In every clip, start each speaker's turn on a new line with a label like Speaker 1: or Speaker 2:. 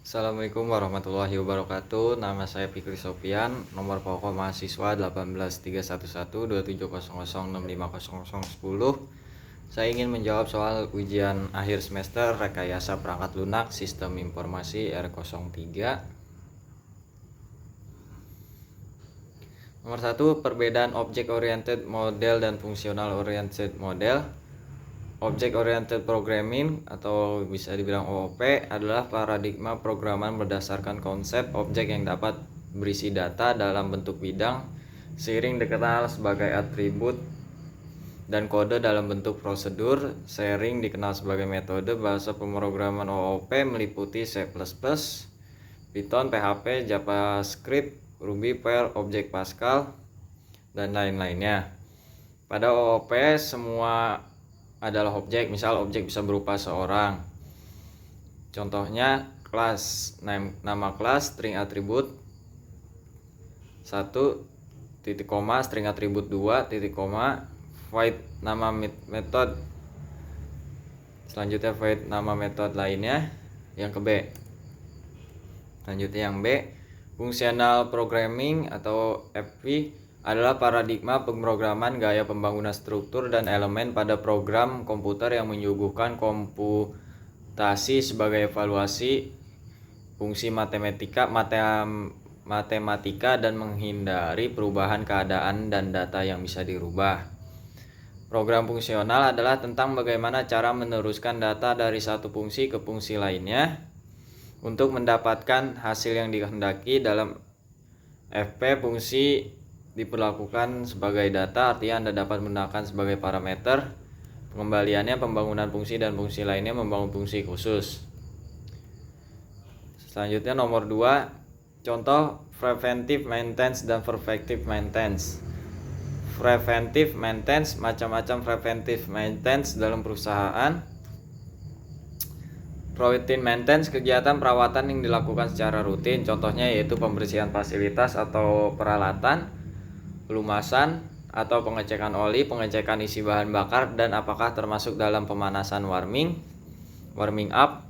Speaker 1: Assalamualaikum warahmatullahi wabarakatuh. Nama saya Fikri Sofian, nomor pokok mahasiswa 183112700650010. Saya ingin menjawab soal ujian akhir semester rekayasa perangkat lunak sistem informasi R03. Nomor 1, perbedaan object oriented model dan fungsional oriented model. Object Oriented Programming atau bisa dibilang OOP adalah paradigma programan berdasarkan konsep objek yang dapat berisi data dalam bentuk bidang seiring dikenal sebagai atribut dan kode dalam bentuk prosedur. Seiring dikenal sebagai metode. Bahasa pemrograman OOP meliputi C++, Python, PHP, JavaScript, Ruby, Perl, Object Pascal, dan lain-lainnya. Pada OOP semua adalah objek. Misal objek bisa berupa seorang. Contohnya kelas, nama kelas, string atribut 1, titik koma, string atribut 2, titik koma, void nama metode. Selanjutnya void nama metode lainnya. Yang ke B. Selanjutnya yang B, fungsional programming atau FP adalah paradigma pemrograman gaya pembangunan struktur dan elemen pada program komputer yang menyuguhkan komputasi sebagai evaluasi fungsi matematika dan menghindari perubahan keadaan dan data yang bisa dirubah. Program fungsional adalah tentang bagaimana cara meneruskan data dari satu fungsi ke fungsi lainnya untuk mendapatkan hasil yang dikehendaki. Dalam FP, fungsi diperlakukan sebagai data, artinya Anda dapat menggunakan sebagai parameter. Pengembaliannya pembangunan fungsi dan fungsi lainnya membangun fungsi khusus. Selanjutnya nomor 2, contoh preventive maintenance dan perfective maintenance. Preventive maintenance, macam-macam preventive maintenance dalam perusahaan. Routine maintenance, kegiatan perawatan yang dilakukan secara rutin, contohnya yaitu pembersihan fasilitas atau peralatan, pelumasan atau pengecekan oli, pengecekan isi bahan bakar, dan apakah termasuk dalam pemanasan warming up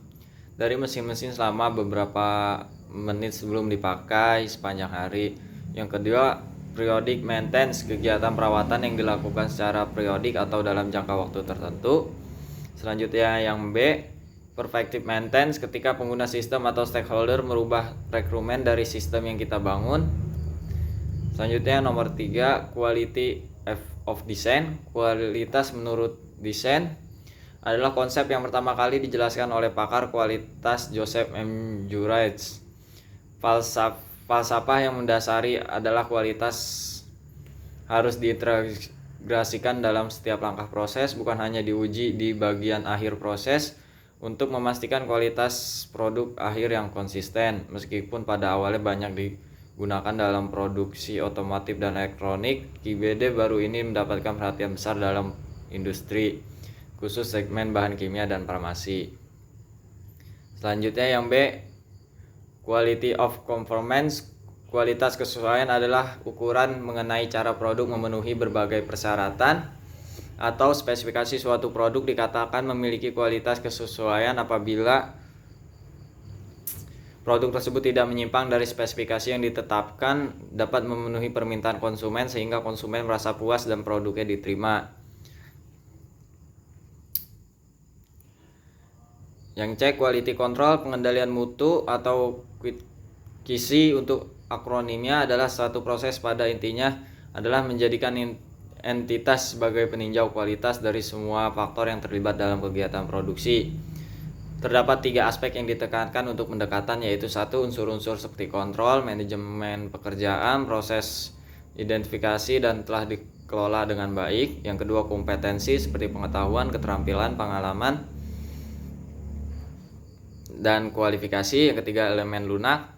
Speaker 1: dari mesin-mesin selama beberapa menit sebelum dipakai sepanjang hari. Yang kedua, periodic maintenance, kegiatan perawatan yang dilakukan secara periodik atau dalam jangka waktu tertentu. Selanjutnya yang B, perfective maintenance, ketika pengguna sistem atau stakeholder merubah requirement dari sistem yang kita bangun. Selanjutnya nomor 3, quality of design, kualitas menurut desain, adalah konsep yang pertama kali dijelaskan oleh pakar kualitas Joseph M. Juraj. Falsafah yang mendasari adalah kualitas harus diintegrasikan dalam setiap langkah proses, bukan hanya diuji di bagian akhir proses untuk memastikan kualitas produk akhir yang konsisten. Meskipun pada awalnya banyak digunakan dalam produksi otomotif dan elektronik, QBD baru ini mendapatkan perhatian besar dalam industri, khusus segmen bahan kimia dan farmasi. Selanjutnya yang B, quality of conformance, kualitas kesesuaian adalah ukuran mengenai cara produk memenuhi berbagai persyaratan atau spesifikasi suatu produk. Dikatakan memiliki kualitas kesesuaian apabila produk tersebut tidak menyimpang dari spesifikasi yang ditetapkan, dapat memenuhi permintaan konsumen sehingga konsumen merasa puas dan produknya diterima. Yang C, quality control, pengendalian mutu atau QC untuk akronimnya adalah suatu proses pada intinya adalah menjadikan entitas sebagai peninjau kualitas dari semua faktor yang terlibat dalam kegiatan produksi. Terdapat 3 aspek yang ditekankan untuk pendekatan, yaitu 1, unsur-unsur seperti kontrol, manajemen pekerjaan, proses identifikasi dan telah dikelola dengan baik. Yang kedua, kompetensi seperti pengetahuan, keterampilan, pengalaman, dan kualifikasi. Yang ketiga, elemen lunak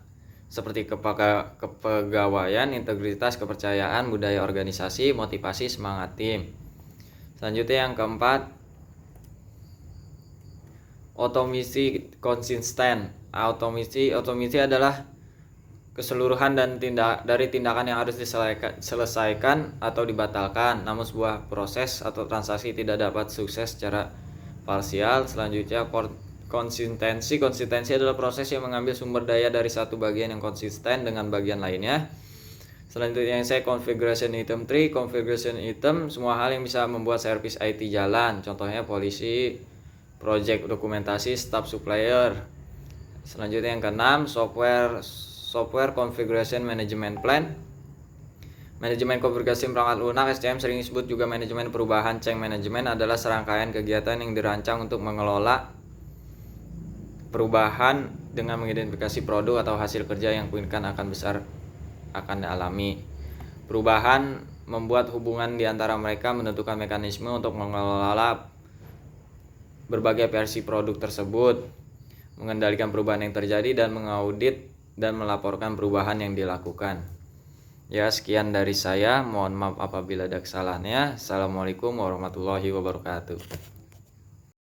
Speaker 1: seperti kepegawaian, integritas, kepercayaan, budaya organisasi, motivasi, semangat tim. Selanjutnya yang keempat, otomisi konsisten. Otomisi adalah keseluruhan dan dari tindakan yang harus diselesaikan atau dibatalkan, namun sebuah proses atau transaksi tidak dapat sukses secara parsial. Selanjutnya Konsistensi adalah proses yang mengambil sumber daya dari satu bagian yang konsisten dengan bagian lainnya. Selanjutnya yang saya configuration item tree. Configuration item semua hal yang bisa membuat service IT jalan. Contohnya polisi, project dokumentasi, staff supplier. Selanjutnya yang keenam, software configuration management plan. Manajemen konfigurasi perangkat lunak SCM sering disebut juga manajemen perubahan. Change management adalah serangkaian kegiatan yang dirancang untuk mengelola perubahan dengan mengidentifikasi produk atau hasil kerja yang kemungkinan akan dialami. Perubahan membuat hubungan di antara mereka, menentukan mekanisme untuk mengelola berbagai versi produk tersebut, mengendalikan perubahan yang terjadi, dan mengaudit dan melaporkan perubahan yang dilakukan. Ya, sekian dari saya. Mohon maaf apabila ada kesalahannya. Assalamualaikum warahmatullahi wabarakatuh.